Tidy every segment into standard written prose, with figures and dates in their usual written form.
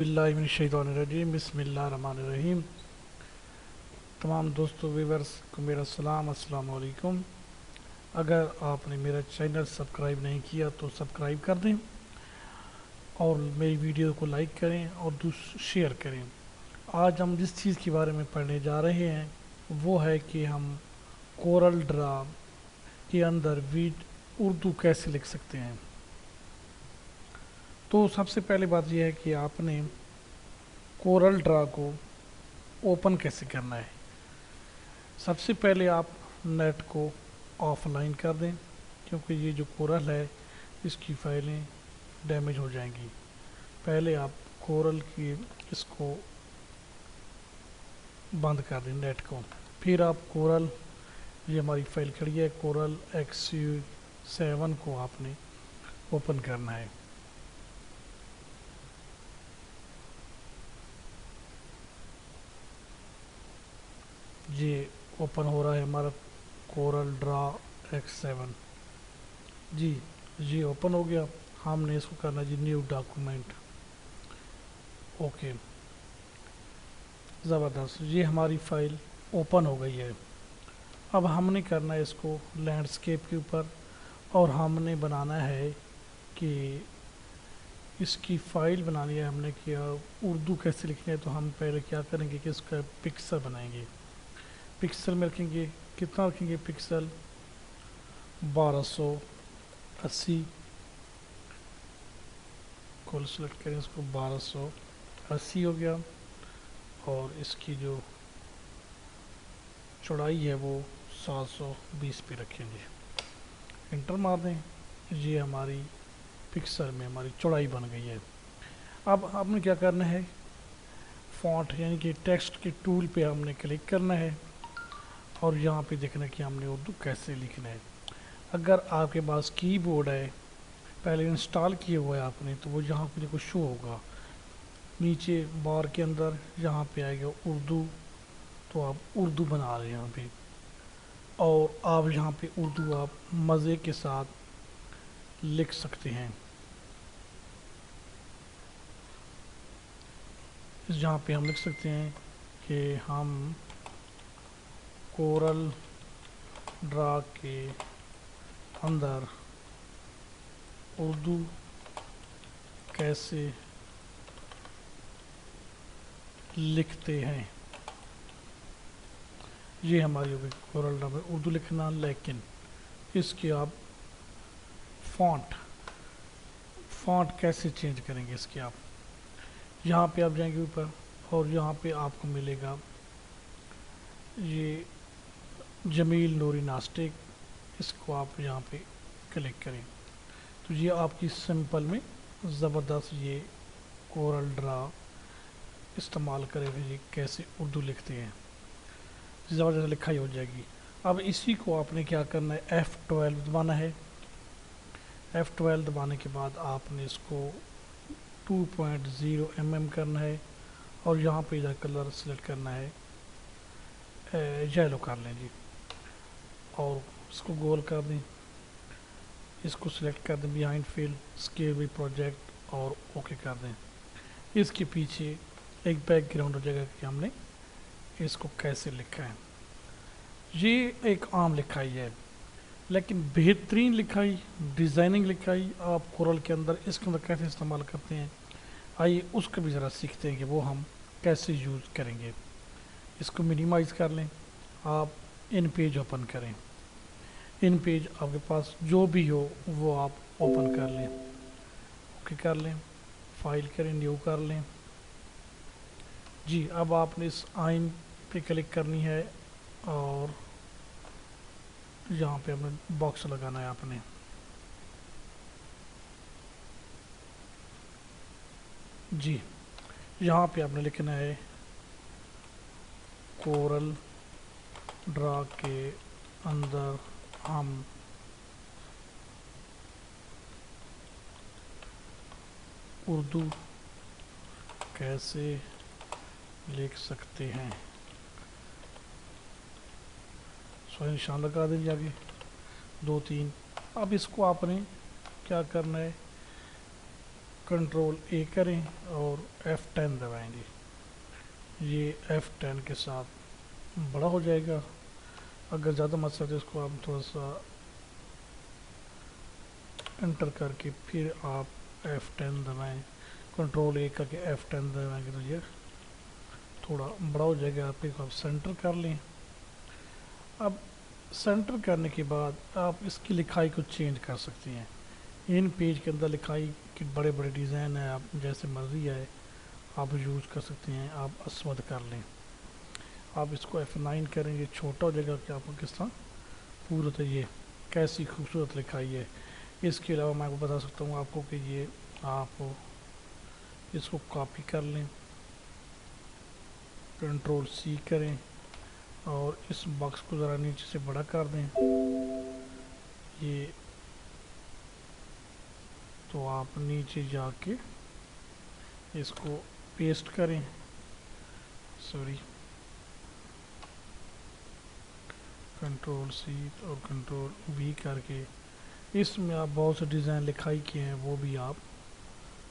बिस्मिल्लाहिर्रहमानिर्रहीम बिस्मिल्लाहिर्रहमानिर्रहीम। तमाम दोस्तों व्यूवर्स को मेरा सलाम, अस्सलाम वालेकुम। अगर आपने मेरा चैनल सब्सक्राइब नहीं किया तो सब्सक्राइब कर दें और मेरी वीडियो को लाइक करें और शेयर करें। आज हम जिस चीज़ के बारे में पढ़ने जा रहे हैं वो है कि हम कोरल ड्रा के अंदर उर्दू कैसे लिख सकते हैं। तो सबसे पहले बात यह है कि आपने कोरल ड्रा को ओपन कैसे करना है। सबसे पहले आप नेट को ऑफलाइन कर दें, क्योंकि ये जो कोरल है इसकी फाइलें डैमेज हो जाएंगी। पहले आप कोरल की इसको बंद कर दें नेट को, फिर आप कोरल, ये हमारी फाइल खड़ी है कोरल XU7 को आपने ओपन करना है। ये ओपन हो रहा है हमारा कोरल ड्रा X7 जी। ये ओपन हो गया। हमने इसको करना जी न्यू डॉक्यूमेंट। ओके, ज़बरदस्त, ये हमारी फाइल ओपन हो गई है। अब हमने करना है इसको लैंडस्केप के ऊपर, और हमने बनाना है कि इसकी फ़ाइल बनानी है हमने कि उर्दू कैसे लिखनी है। तो हम पहले क्या करेंगे कि इसका पिक्सल बनाएंगे। पिक्सल में रखेंगे, कितना रखेंगे पिक्सल 1280 को सेलेक्ट करें, इसको 1280 हो गया। और इसकी जो चौड़ाई है वो 720 पे रखेंगे। इंटर मार दें। ये हमारी पिक्सल में हमारी चौड़ाई बन गई है। अब आपने क्या करना है, फॉन्ट यानी कि टेक्स्ट के टूल पे हमने क्लिक करना है और यहाँ पे देखना है कि हमने उर्दू कैसे लिखना है। अगर आपके पास कीबोर्ड है, पहले इंस्टॉल किया हुआ है आपने, तो वो यहाँ पे देखो शो होगा नीचे बार के अंदर, यहाँ पे आएगा उर्दू। तो आप उर्दू बना रहे हैं यहाँ पे, और आप यहाँ पे उर्दू आप मज़े के साथ लिख सकते हैं। यहाँ पे हम लिख सकते हैं कि हम कोरल ड्रा के अंदर उर्दू कैसे लिखते हैं। ये हमारी होगी कोरल ड्रा में उर्दू लिखना, लेकिन इसके आप फॉन्ट कैसे चेंज करेंगे। इसके आप यहाँ पे आप जाएंगे ऊपर, और यहाँ पे आपको मिलेगा ये जमील नूरी नास्टिक। इसको आप यहाँ पे क्लिक करें तो ये आपकी सिंपल में ज़बरदस्त ये कोरल ड्रा इस्तेमाल करेंगे ये कैसे उर्दू लिखते हैं, ज़बरदस्त लिखाई हो जाएगी। अब इसी को आपने क्या करना है, F12 दबाना है। F12 दबाने के बाद आपने इसको 2.0 mm करना है, और यहाँ पे इधर कलर सेलेक्ट करना है, येलो कर लें जी, और इसको गोल कर दें। इसको सिलेक्ट कर दें behind fill scale with project, और ओके कर दें। इसके पीछे एक बैकग्राउंड हो जाएगा कि हमने इसको कैसे लिखा है। ये एक आम लिखाई है, लेकिन बेहतरीन लिखाई, डिज़ाइनिंग लिखाई आप कोरल के अंदर इसके अंदर कैसे इस्तेमाल करते हैं। आइए उसका भी ज़रा सीखते हैं कि वो हम कैसे यूज़ करेंगे। इसको मिनिमाइज़ कर लें, आप इन पेज ओपन करें। इन पेज आपके पास जो भी हो वो आप ओपन कर लें, ओके कर लें, फाइल करें, न्यू कर लें जी। अब आपने इस आइन पे क्लिक करनी है, और यहाँ पे अपने बॉक्स लगाना है आपने। जी, यहाँ पे आपने लिखना है कोरल ड्रा के अंदर हम उर्दू कैसे लिख सकते हैं। सो निशान लगा देंगे आगे 2-3। अब इसको आपने क्या करना है, کنٹرول اے کریں اور F10 دبائیں گے. یہ F10 کے ساتھ بڑا ہو جائے گا. اگر زیادہ مسئلہ تو اس کو آپ تھوڑا سا انٹر کر کے پھر آپ F10 دبائیں. کنٹرول اے کر کے F10 دبائیں گے تو یہ تھوڑا بڑا ہو جائے گا. آپ اس کو سینٹر کر لیں. اب سینٹر کرنے کے بعد آپ اس کی لکھائی کو چینج کر سکتے ہیں. ان پیج کے اندر لکھائی کے بڑے بڑے ڈیزائن ہیں، آپ جیسے مرضی ہے آپ یوز کر سکتے ہیں. آپ اسود کر لیں. آپ اس کو F9 کریں گے، چھوٹا ہو جائے گا کہ آپ کو کس طرح پورا تو یہ کیسی خوبصورت لکھائی ہے. اس کے علاوہ میں آپ کو بتا سکتا ہوں آپ کو کہ یہ آپ اس کو کاپی کر لیں، کنٹرول C کریں اور اس باکس کو ذرا نیچے سے بڑا کر دیں. یہ تو آپ نیچے جا کے اس کو پیسٹ کریں. سوری، کنٹرول C اور کنٹرول V کر کے اس میں آپ بہت سے ڈیزائن لکھائی کیے ہیں وہ بھی آپ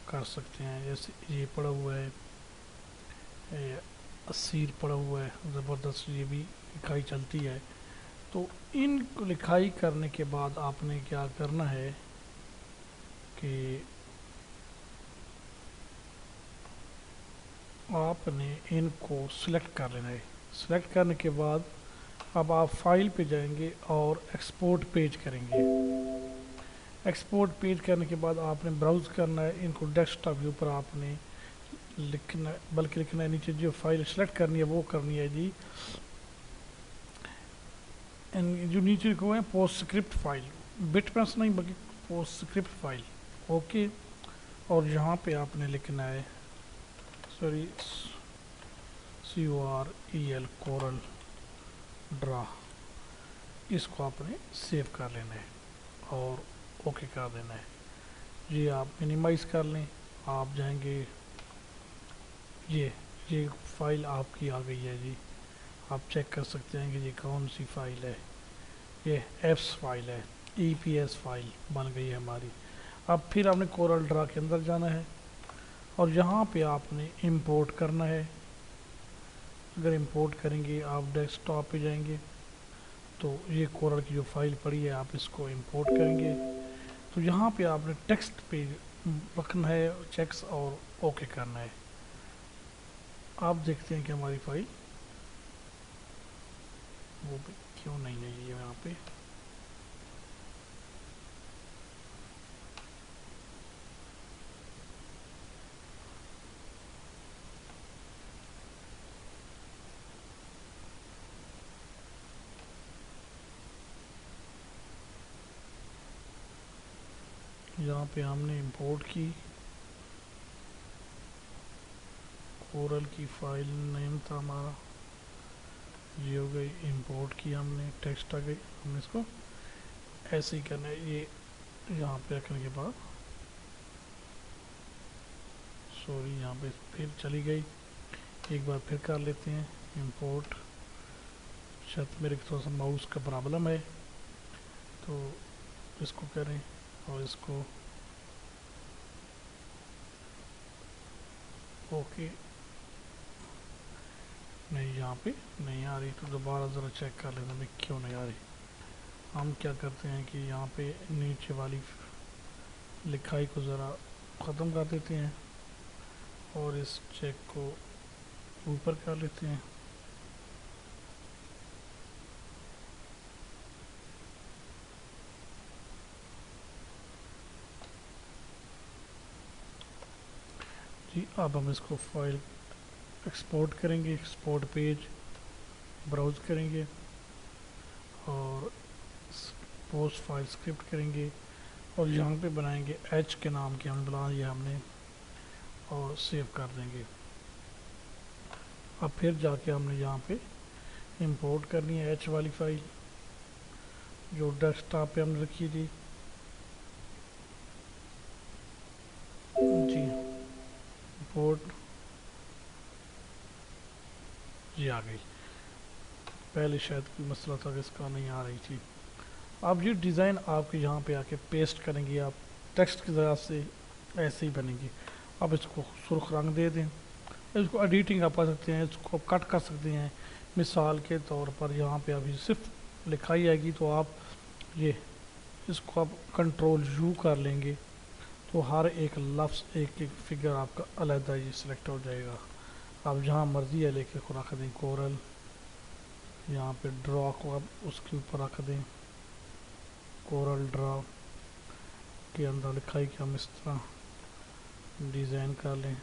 کر سکتے ہیں. جیسے یہ پڑا ہوا ہے، اسیر پڑا ہوا ہے زبردست، یہ بھی لکھائی چلتی ہے. تو ان کو لکھائی کرنے کے بعد آپ نے کیا کرنا ہے کہ آپ نے ان کو سلیکٹ کر لینا ہے. سلیکٹ کرنے کے بعد اب آپ فائل پہ جائیں گے اور ایکسپورٹ پیج کریں گے. ایکسپورٹ پیج کرنے کے بعد آپ نے براؤز کرنا ہے. ان کو ڈیسک ٹاپ ویو پر آپ نے لکھنا بلکہ لکھنا ہے نیچے جو فائل سلیکٹ کرنی ہے وہ کرنی ہے جی جو نیچے لکھا ہوا ہے post script file, but press نہیں بلکہ پوسٹ اسکرپٹ فائل. اوکے. اور یہاں پہ آپ نے لکھنا ہے سوری COREL کورل ڈرا. اس کو آپ نے سیو کر لینا ہے اور اوکے کر دینا ہے. یہ آپ منیمائز کر لیں. آپ جائیں گے، یہ فائل آپ کی آ گئی ہے جی. آپ چیک کر سکتے ہیں کہ یہ کون سی فائل ہے. یہ ایپس فائل ہے، EPS فائل بن گئی ہے ہماری. اب پھر آپ نے کورل ڈرا کے اندر جانا ہے اور یہاں پہ آپ نے امپورٹ کرنا ہے. اگر امپورٹ کریں گے آپ ڈیسک ٹاپ پہ جائیں گے تو یہ کورل کی جو فائل پڑی ہے آپ اس کو امپورٹ کریں گے. تو یہاں پہ آپ نے ٹیکسٹ پہ رکھنا ہے چیکس اور اوکے کرنا ہے. آپ دیکھتے ہیں کہ ہماری فائل وہ بھی کیوں نہیں ہے یہ یہاں پہ. یہاں پہ ہم نے امپورٹ کی کورل کی فائل نیم تھا ہمارا، یہ ہو گئی امپورٹ کی ہم نے، ٹیکسٹ آ گئی. ہم نے اس کو ایسے ہی کرنا ہے. یہ یہاں پہ رکھنے کے بعد سوری یہاں پہ پھر چلی گئی. ایک بار پھر کر لیتے ہیں امپورٹ. شاید میرے تھوڑا سا ماؤس کا پرابلم ہے تو اس کو کریں اور اس کو اوکے. نہیں یہاں پہ نہیں آ رہی تو دوبارہ ذرا چیک کر لینا میں کیوں نہیں آ رہی. ہم کیا کرتے ہیں کہ یہاں پہ نیچے والی لکھائی کو ذرا ختم کر دیتے ہیں اور اس چیک کو اوپر کر لیتے ہیں. جی اب ہم اس کو فائل ایکسپورٹ کریں گے. ایکسپورٹ پیج براؤز کریں گے اور پوسٹ فائل اسکرپٹ کریں گے اور یہاں پہ بنائیں گے ایچ کے نام کی ہم بنا یہ ہم نے اور سیو کر دیں گے. اب پھر جا کے ہم نے یہاں پہ امپورٹ کرنی ہے ایچ والی فائل جو ڈیسک ٹاپ پہ ہم نے رکھی تھی. جی امپورٹ جی آ گئی. پہلے شاید کوئی مسئلہ تھا کہ اس کا نہیں آ رہی تھی. اب یہ ڈیزائن آپ کے یہاں پہ آ کے پیسٹ کریں گے آپ ٹیکسٹ کی ذرا سے ऐसे ही बनेंगी। अब इसको सुर्ख रंग दे दें। इसको एडिटिंग आप कर सकते हैं, इसको आप कट कर सकते हैं। मिसाल के तौर पर यहाँ पे अभी सिर्फ लिखाई आएगी तो आप ये इसको आप कंट्रोल यू कर लेंगे तो हर एक लफ्ज़ एक एक फिगर आपका अलग ये सिलेक्ट हो जाएगा। आप जहाँ मर्जी है लेके को रख दें कोरल, यहाँ पे ड्रा को आप उसके ऊपर रख दें, कोरल ड्रा के अंदर लिखाई कि हम इस तरह डिज़ाइन कर लें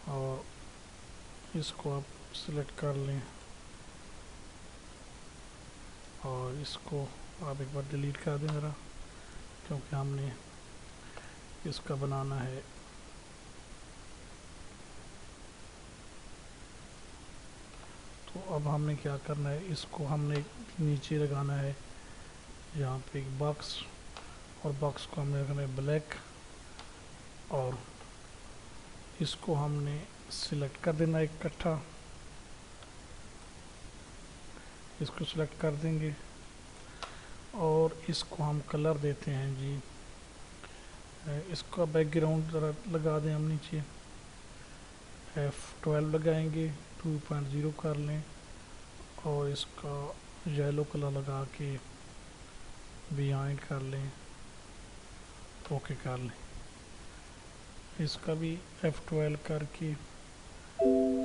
और इसको आप सिलेक्ट कर लें और इसको आप एक बार डिलीट कर दें ज़रा, क्योंकि हमने इसका बनाना है। तो अब हमने क्या करना है, इसको हमने नीचे लगाना है यहाँ पे एक बॉक्स, और बॉक्स को हमने रखना है ब्लैक, और इसको हमने सिलेक्ट कर देना एक इकट्ठा, इसको सिलेक्ट कर देंगे और इसको हम कलर देते हैं जी, इसका बैकग्राउंड ज़रा लगा दें हम नीचे, F12 लगाएंगे, 2.0 कर लें और इसका येलो कलर लगा के बिहाइंड कर लें, ओके कर लें। इसका भी F12 करके,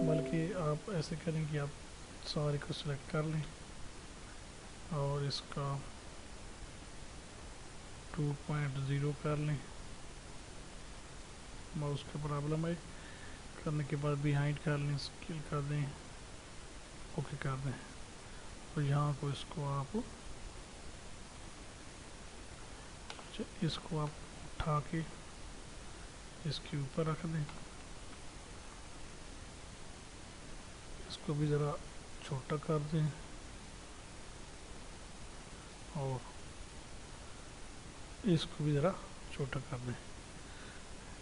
बल्कि आप ऐसे करें कि आप सारे को सिलेक्ट कर लें और इसका 2.0 कर लें। माउस का प्रॉब्लम है, करने के बाद बिहाइंड कर लें, स्किल कर दें, ओके कर दें और यहाँ को इसको आप इसको आप उठा के इसके ऊपर रख दें, इसको भी ज़रा छोटा कर दें और इसको भी ज़रा छोटा कर दें।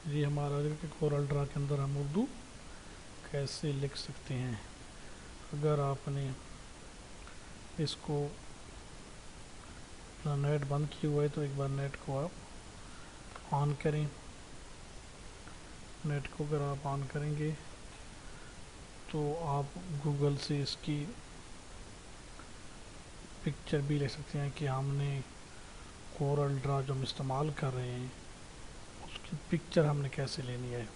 ये हमारा कोरल ड्रा के अंदर हम उर्दू कैसे लिख सकते हैं। अगर आपने इसको नेट बंद किया हुआ है तो एक बार नेट को आप ऑन करें। नेट को अगर आप ऑन करेंगे तो आप गूगल से इसकी पिक्चर भी ले सकते हैं कि हमने कोरल ड्रा जो हम इस्तेमाल कर रहे हैं उसकी पिक्चर हमने कैसे लेनी है।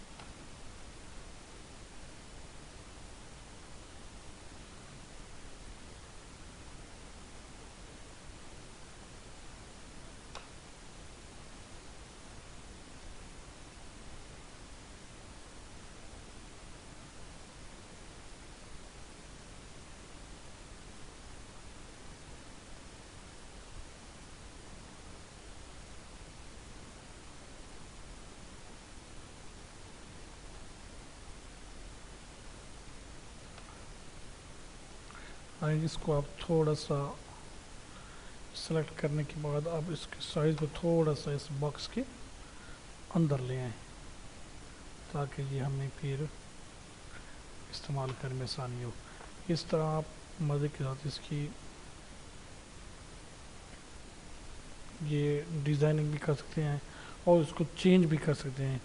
इसको आप थोड़ा सा सेलेक्ट करने के बाद आप इसके साइज़ को थोड़ा सा इस बॉक्स के अंदर ले आएँ ताकि ये हमें फिर इस्तेमाल करने में आसानी हो। इस तरह आप मज़े के साथ इसकी ये डिज़ाइनिंग भी कर सकते हैं और इसको चेंज भी कर सकते हैं।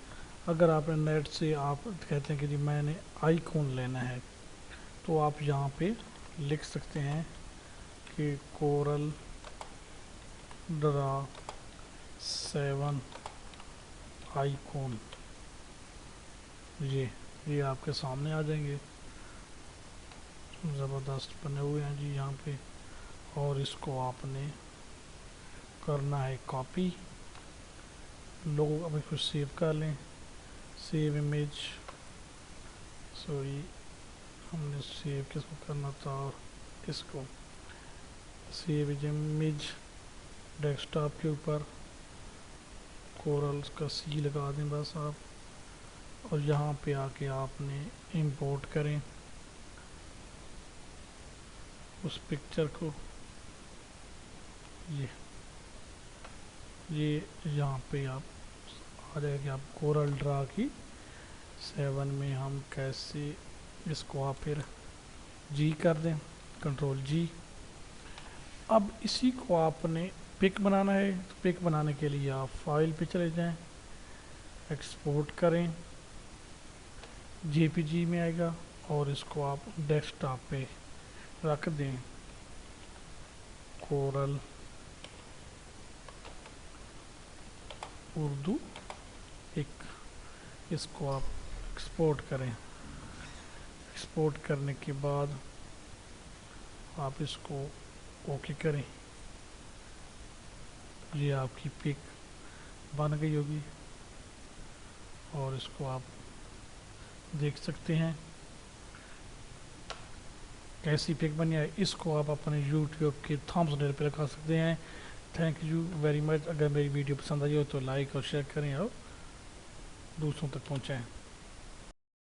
अगर आप नेट से आप कहते हैं कि जी मैंने आइकॉन लेना है तो आप यहाँ पे लिख सकते हैं कि कोरल ड्रा 7 आइकॉन, ये आपके सामने आ जाएंगे, ज़बरदस्त बने हुए हैं जी यहाँ पे। और इसको आपने करना है कॉपी, लोगों अब इसको सेव कर लें, सेव इमेज, सॉरी हमने सेव किसको करना था, और इसको सेव इमेज डेस्कटॉप के ऊपर कोरल का सी लगा दें बस आप, और यहाँ पे आके आपने इंपोर्ट करें उस पिक्चर को। ये यहाँ पे आप आ जाएगा कि आप कोरल ड्रा की 7 में हम कैसे इसको आप फिर जी कर दें, कंट्रोल जी। अब इसी को आपने पिक बनाना है, तो पिक बनाने के लिए आप फाइल पे चले जाएं, ایکسپورٹ کریں، جے پی جی میں آئے گا اور اس کو آپ ڈیسک ٹاپ پہ رکھ دیں، کورل اردو ایک، اس کو آپ ایکسپورٹ کریں، ایکسپورٹ کرنے کے بعد آپ اس کو اوکے کریں، یہ آپ کی پک بن گئی ہوگی اور اس کو آپ دیکھ سکتے ہیں کیسی پک بنی ہے۔ اس کو آپ اپنے یوٹیوب کے تھامس نیل پہ لگا سکتے ہیں۔ Thank you very much. اگر میری ویڈیو پسند آئی ہو تو لائک اور شیئر کریں اور دوسروں تک پہنچائیں۔